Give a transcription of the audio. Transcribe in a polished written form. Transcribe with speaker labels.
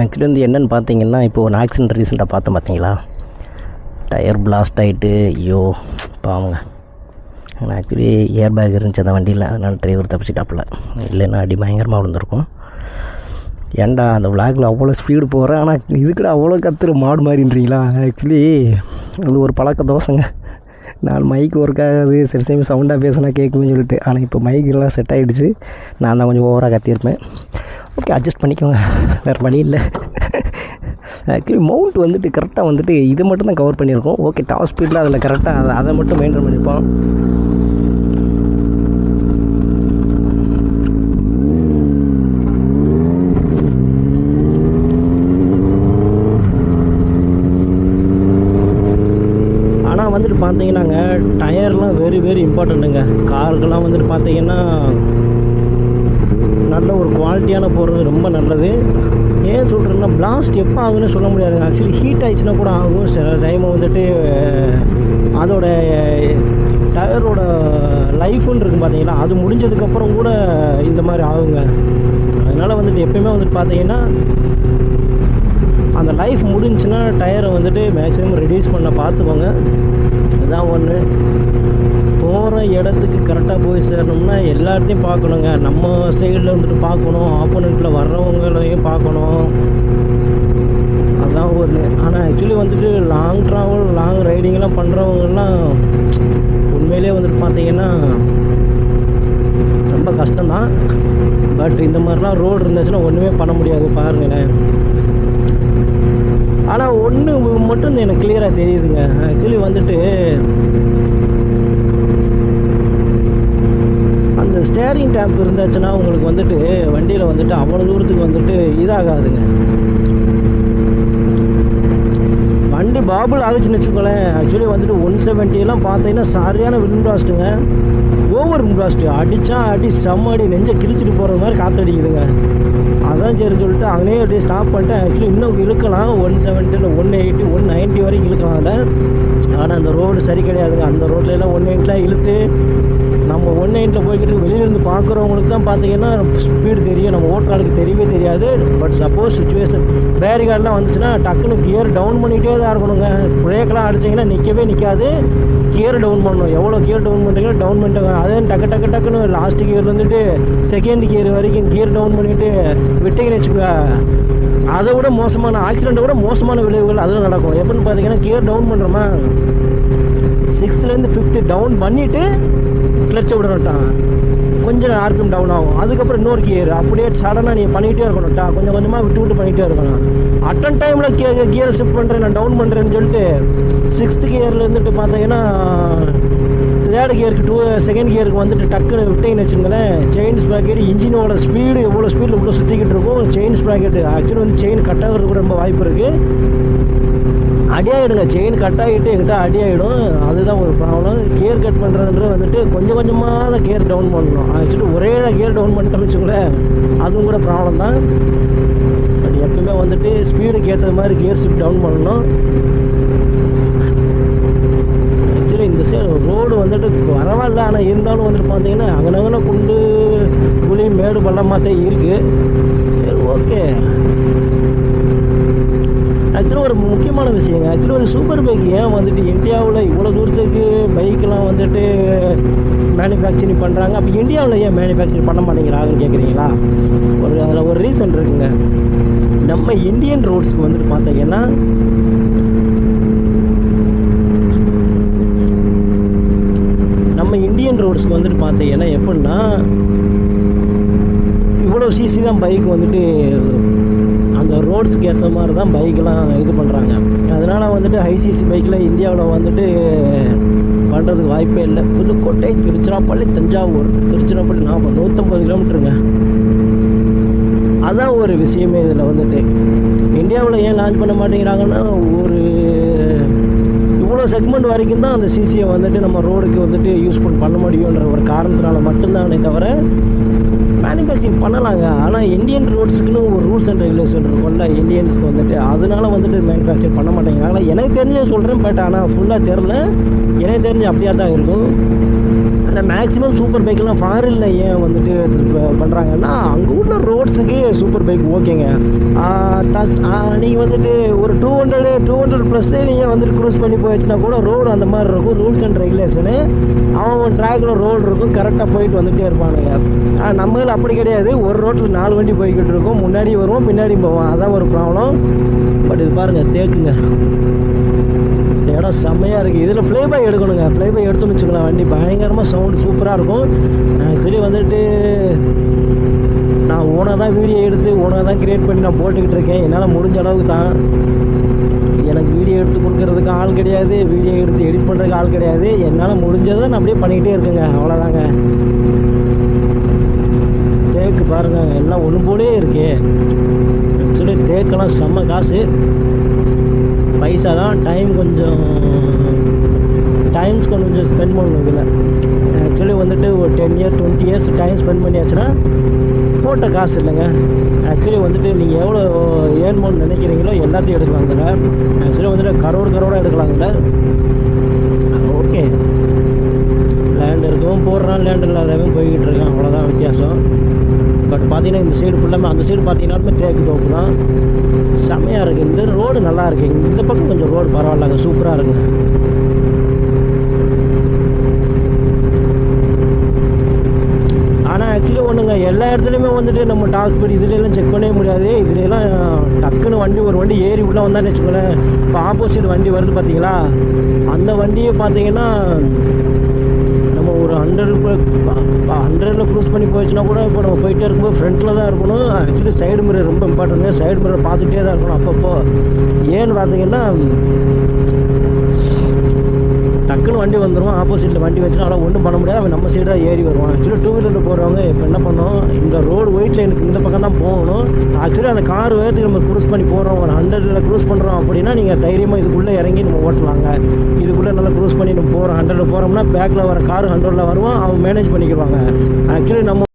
Speaker 1: Actually வந்து என்னென்னு பார்த்தீங்கன்னா, இப்போ ஒரு ஆக்சிடென்ட் ரீசெண்டாக பார்த்தோம் பார்த்தீங்களா, டயர் பிளாஸ்ட் ஆகிட்டு. ஐயோ பாவங்க. ஆனால் ஆக்சுவலி ஏர் பேக் இருந்துச்சு அந்த வண்டியில், அதனால் டிரைவர் தப்பிச்சிட்டாப்புல. இல்லைன்னா அடி பயங்கரமாக விழுந்திருக்கும். ஏன்டா அந்த விளாகில் அவ்வளோ ஸ்பீடு போகிறேன், ஆனால் இதுக்கூட அவ்வளோ கத்துரு மாடு மாதிரின்றீங்களா? ஆக்சுவலி அது ஒரு பழக்க தோசைங்க. நான் மைக் ஒர்க் ஆகாது, சரி சரி சவுண்டாக பேசினா கேட்குன்னு சொல்லிட்டு. ஆனால் இப்போ மைக்கெல்லாம் செட் ஆகிடுச்சு. நான் தான் கொஞ்சம் ஓவராக கத்தியிருப்பேன். ஓகே, அட்ஜஸ்ட் பண்ணிக்கோங்க, வேறு வழி இல்லை. ஆக்சுவலி மவுண்ட் வந்துட்டு கரெக்டாக வந்துட்டு இதை மட்டும் தான் கவர் பண்ணியிருக்கோம். ஓகே, டாப் ஸ்பீடில் அதில் கரெக்டாக அதை மட்டும் மெயின்டைன் பண்ணியிருப்போம். ஆனால் வந்துட்டு பார்த்தீங்கன்னாங்க, டயர்லாம் வெரி இம்பார்ட்டண்ட்டுங்க. காருக்கெல்லாம் வந்துட்டு பார்த்தீங்கன்னா நல்ல ஒரு குவாலிட்டியான போகிறது ரொம்ப நல்லது. ஏன் சொல்கிறேன்னா, பிளாஸ்ட் எப்போ ஆகுன்னு சொல்ல முடியாதுங்க. ஆக்சுவலி ஹீட் ஆகிடுச்சுன்னா கூட ஆகும். சில டைம் வந்துட்டு அதோட டயரோட லைஃப்னு இருக்கும் பார்த்தீங்கன்னா, அது முடிஞ்சதுக்கப்புறம் கூட இந்த மாதிரி ஆகுங்க. அதனால் வந்துட்டு எப்பயுமே வந்துட்டு பார்த்தீங்கன்னா, அந்த லைஃப் முடிஞ்சுன்னா டயரை வந்துட்டு மேக்ஸிமம் ரெடியூஸ் பண்ண பார்த்துக்கோங்க. அதுதான் ஒன்று. போகிற இடத்துக்கு கரெக்டாக போய் சேரணும்னா எல்லாத்தையும் பார்க்கணுங்க. நம்ம சைடில் வந்துட்டு பார்க்கணும், ஆப்போனண்ட்டில் வர்றவங்களையும் பார்க்கணும். அதுதான் ஒன்று. ஆனால் ஆக்சுவலி வந்துட்டு லாங் ட்ராவல், லாங் ரைடிங்கெலாம் பண்ணுறவங்கெல்லாம் உண்மையிலே வந்துட்டு பார்த்தீங்கன்னா ரொம்ப கஷ்டம்தான். பட் இந்த மாதிரிலாம் ரோடு இருந்துச்சுன்னா ஒன்றுமே பண்ண முடியாது. பாருங்களேன். ஆனால் ஒன்று மட்டும் எனக்கு கிளியராக தெரியுதுங்க. ஆக்சுவலி வந்துட்டு அந்த ஸ்டேரிங் டேம்ப் இருந்துச்சுன்னா உங்களுக்கு வந்துட்டு வண்டியில் வந்துட்டு அவ்வளோ தூரத்துக்கு வந்துட்டு இதாகாதுங்க. வண்டி பாபுள் ஆகிடுச்சுன்னு வச்சுக்கோங்களேன். ஆக்சுவலி வந்துட்டு 170 பார்த்தீங்கன்னா சரியான விண்ட் பிளாஸ்ட்டுங்க. Over wind blast. அடித்தா அடி செம்ம அடி, நெஞ்சை கிழிச்சிட்டு போகிற மாதிரி காற்றடிக்குதுங்க. அதான் சரி சொல்லிட்டு அங்கேயே அப்படியே ஸ்டாப் பண்ணிட்டேன். ஆக்சுவலி இன்னும் இழுக்கலாம், 170 180 190 வரைக்கும் இழுக்கலாம் அதில். ஆனால் அந்த ரோடு சரி கிடையாதுங்க. அந்த ரோட்லலாம் 180 இழுத்து நம்ம 190 போய்கிட்டு வெளியிலேருந்து பார்க்குறவங்களுக்கு தான் பார்த்தீங்கன்னா ஸ்பீடு தெரியும், நம்ம ஓட்டுறாளுக்கு தெரியவே தெரியாது. பட் சப்போஸ் சுச்சுவேஷன் பேரிகார்டெலாம் வந்துச்சுன்னா டக்குன்னு கியர் டவுன் பண்ணிகிட்டே தான் இருக்கணுங்க. பிரேக்கெலாம் அடிச்சிங்கன்னா நிற்கவே நிற்காது. கியர் டவுன் பண்ணணும். எவ்வளோ கியர் டவுன் பண்ணுறீங்களோ டவுன் பண்ணிட்டு அதே டக்குன்னு லாஸ்ட் கியர் வந்துட்டு செகண்ட் கியர் வரைக்கும் கியர் டவுன் பண்ணிவிட்டு விட்டிங்கன்னு வச்சுக்கோங்க, அதை விட மோசமான ஆக்சிடெண்ட்டை விட மோசமான விளைவுகள் அதில் நடக்கும். எப்படின்னு பார்த்தீங்கன்னா, கியர் டவுன் பண்ணுறோமா, 6th-லேருந்து 5th டவுன் பண்ணிவிட்டு கிளச்சை விடணுட்டான், கொஞ்சம் ஆர்பிஎம் டவுன் ஆகும். அதுக்கப்புறம் இன்னொரு கியர் அப்படியே சடனாக நீங்கள் பண்ணிகிட்டே இருக்கணும்ட்டா, கொஞ்சம் கொஞ்சமாக விட்டு பண்ணிகிட்டே இருக்கணும். அட்டன் டைமில் கியரை ஷிஃப்ட் பண்ணுறேன், நான் டவுன் பண்ணுறேன்னு சொல்லிட்டு 6th கியரில் இருந்துட்டு பார்த்தீங்கன்னா 3rd கியருக்கு 2nd கியருக்கு வந்துட்டு டக்குன்னு விட்டேன்னு வச்சுங்களேன், செயின் ஸ்ப்ராக்கெட் இன்ஜினோட ஸ்பீடு எவ்வளோ ஸ்பீடில் இவ்வளோ சுற்றிக்கிட்டு இருக்கும். செயின் ஸ்ப்ராக்கெட்டு ஆக்சுவலி வந்து செயின் கட் ஆகிறது கூட ரொம்ப வாய்ப்பு இருக்குது. அடியாகிடுங்க. செயின் கட் ஆகிட்டு எங்கிட்ட அடியாகிடும். அதுதான் ஒரு ப்ராப்ளம். கியர் கட் பண்ணுறதுன்றது வந்துட்டு கொஞ்சம் கொஞ்சமாக தான் கியர் டவுன் பண்ணணும். ஆக்சுவலி ஒரே கியர் டவுன் பண்ணிட்டோம்னு வச்சுங்களேன், அதுவும் கூட ப்ராப்ளம் தான். பட் எப்பவுமே வந்துட்டு ஸ்பீடுக்கு ஏற்ற மாதிரி கியர் ஷிஃப்ட் டவுன் பண்ணணும். ஆக்சுவலி இந்த சைடு ரோடு வந்துட்டு பரவாயில்ல, ஆனால் இருந்தாலும் வந்துட்டு பார்த்தீங்கன்னா அங்கனங்கன குண்டு குழி மேடு பள்ளமாத்தே இருக்குது. சரி, ஓகே. ஆக்சுவலாக ஒரு முக்கியமான விஷயங்க. ஆக்சுவலி வந்து சூப்பர் பைக் ஏன் வந்துட்டு இந்தியாவில் இவ்வளோ தூரத்துக்கு பைக்கெலாம் வந்துட்டு மேனுஃபேக்சரிங் பண்ணுறாங்க, அப்போ இந்தியாவில் ஏன் மேனுஃபேக்சரிங் பண்ண மாட்டேங்கிறாங்கன்னு கேட்குறீங்களா? அதில் ஒரு ரீசன் இருக்குங்க. நம்ம இந்தியன் ரோட்ஸ்க்கு வந்துட்டு பார்த்தீங்கன்னா எப்படின்னா இவ்வளோ சிசி தான் பைக் வந்துட்டு அந்த ரோட்ஸுக்கு ஏற்ற மாதிரி தான் பைக்கெலாம் இது பண்ணுறாங்க. அதனால் வந்துட்டு ஹைசிசி பைக்கில் இந்தியாவில் வந்துட்டு பண்ணுறதுக்கு வாய்ப்பே இல்லை. புதுக்கோட்டை, திருச்சிராப்பள்ளி, தஞ்சாவூர், திருச்சிராப்பள்ளி 150 கிலோமீட்டருங்க. அதான் ஒரு விஷயமே இதில் வந்துட்டு. இந்தியாவில் ஏன் லான்ச் பண்ண மாட்டேங்கிறாங்கன்னா, ஒரு இவ்வளோ செக்மெண்ட் வரைக்கும் தான் அந்த சிசியை வந்துட்டு நம்ம ரோடுக்கு வந்துட்டு யூஸ் பண்ண முடியுன்ற ஒரு காரணத்தினால மட்டும்தானே தவிர மேனுஃபேக்சரிங் பண்ணலாங்க. ஆனால் இந்தியன் ரோட்ஸுக்குன்னு ஒரு ரூல்ஸ் அண்ட் ரெகுலேஷன் இருக்கும்ல இந்தியன்ஸுக்கு வந்துட்டு, அதனால வந்துட்டு மேனுஃபேக்சர் பண்ண மாட்டேங்கிறாங்களா எனக்கு தெரிஞ்சே சொல்கிறேன். பட் ஆனால் ஃபுல்லாக தெரில, எனக்கு தெரிஞ்சு அப்படியே தான் இருக்கும். அந்த மேக்ஸிமம் சூப்பர் பைக்கெல்லாம் ஃபாரினில் ஏன் வந்துட்டு பண்ணுறாங்கன்னா அங்கே உள்ள ரோட்ஸுக்கு சூப்பர் பைக் ஓகேங்க. நீங்கள் வந்துட்டு ஒரு 200 ப்ளஸ்ஸே நீங்கள் வந்துட்டு க்ரூஸ் பண்ணி போயிடுச்சுன்னா கூட ரோடு அந்த மாதிரி இருக்கும். ரூல்ஸ் அண்ட் ரெகுலேஷனு அவன் ட்ராக்கில் ரோடு இருக்கும், கரெக்டாக போயிட்டு வந்துகிட்டே இருப்பானுங்க. நம்மளும் அப்படி கிடையாது. ஒரு ரோட்டில் 4 வண்டி போய்கிட்டு இருக்கும், முன்னாடி வருவோம் பின்னாடி போவோம், அதான் ஒரு ப்ராப்ளம். பட் இது பாருங்கள் தேக்குங்க, இந்த இடம் செம்மையாக இருக்குது. இதில் ஃப்ளைபை எடுக்கணுங்க. ஃப்ளைபை எடுத்துன்னு வச்சுக்கலாம், வண்டி பயங்கரமாக சவுண்டு சூப்பராக இருக்கும். ஆக்சுவலி வந்துட்டு நான் ஓனாக தான் வீடியோ எடுத்து ஓனாக தான் க்ரியேட் பண்ணி நான் போட்டுக்கிட்டு இருக்கேன். என்னால் முடிஞ்ச அளவுக்கு தான். எனக்கு வீடியோ எடுத்து கொடுக்கறதுக்கு ஆள் கிடையாது, வீடியோ எடுத்து எடிட் பண்ணுறதுக்கு ஆள் கிடையாது. என்னால் முடிஞ்சதை நான் அப்படியே பண்ணிக்கிட்டே இருக்கேங்க, அவ்வளோதாங்க. தேக்கு பாருங்கள் எல்லாம் ஒன்று போலே இருக்கே. ஆக்சுவலி தேக்கெல்லாம் செம்ம காசு, பைசா தான். டைம்ஸ் கொஞ்சம் ஸ்பெண்ட் பண்ணணும் இதில். ஆக்சுவலி வந்துட்டு ஒரு 10 இயர் 20 இயர்ஸ் டைம் ஸ்பெண்ட் பண்ணியாச்சுன்னா போட்ட காசு இல்லைங்க. ஆக்சுவலி வந்துட்டு நீங்கள் எவ்வளோ ஏர்ன் பண்ண நினைக்கிறீங்களோ எல்லாத்தையும் எடுக்கலாங்கில்ல. ஆக்சுவலி வந்துட்டு கரோடாக எடுக்கலாங்கில்ல. ஓகே, லேண்ட் இருக்கவும் போடுறான், லேண்ட் இல்லாதவன் போய்கிட்டு இருக்கான், அவ்வளோதான் வித்தியாசம். பட் பார்த்தீங்கன்னா இந்த சைடு ஃபுல்லாமே, அந்த சைடு பார்த்தீங்கன்னாலுமே தேக்கு தோப்பு தான். செம்மையாக இருக்குது. இந்த ரோடு நல்லா இருக்குது. இந்த பக்கம் கொஞ்சம் ரோடு பரவாயில்லங்க, சூப்பராக இருக்குங்க. ஆனால் ஆக்சுவலி ஒன்றுங்க, எல்லா இடத்துலையுமே வந்துட்டு நம்ம டாப் ஸ்பீட் இதுலெல்லாம் செக் பண்ணவே முடியாது. இதுலலாம் டக்குன்னு ஒரு வண்டி ஏறி உள்ளே வந்தான்னு வச்சுக்கோங்களேன். இப்போ ஆப்போசிட் வண்டி வருது பார்த்தீங்களா, அந்த வண்டியை பார்த்தீங்கன்னா நம்ம ஒரு 100ல் க்ரூஸ் பண்ணி போயிடுச்சுன்னா கூட இப்போ நம்ம போயிட்டே இருக்கும்போது ஃப்ரண்ட்டில் தான் இருக்கணும். ஆக்சுவலி சைடு மிரர் ரொம்ப இம்பார்ட்டன்ட். சைடு மிரர் பார்த்துட்டே தான் இருக்கணும் அப்பப்போ. ஏன்னு பார்த்தீங்கன்னா டக்குன்னு வண்டி வந்துடும், ஆப்போசிட்டில் வண்டி வச்சுனா அதெல்லாம் ஒன்றும் பண்ண முடியாது, அவன் நம்ம சைடு தான் ஏறி வருவான். ஆக்சுவலி 2 வீலரில் போகிறவங்க இப்போ என்ன பண்ணோம், இந்த ரோடு ஒயிட் லைனுக்கு இந்த பக்கம் தான் போகணும். ஆக்சுவலி அந்த கார் வேகத்துக்கு நம்ம க்ரூஸ் பண்ணி போகிறோம், ஒரு 100ல் க்ரூஸ் பண்ணுறோம் அப்படின்னா நீங்கள் தைரியமாக இதுக்குள்ளே இறங்கி நம்ம ஓட்டலாங்க. இதுக்குள்ளே நல்லா க்ரூஸ் பண்ணி நம்ம போகிறோம். 100ல் போகிறோம்னா பேக்கில் வர கார் 100ல் வருவான், அவங்க மேனேஜ் பண்ணிக்கிடுவாங்க. ஆக்சுவலி நம்ம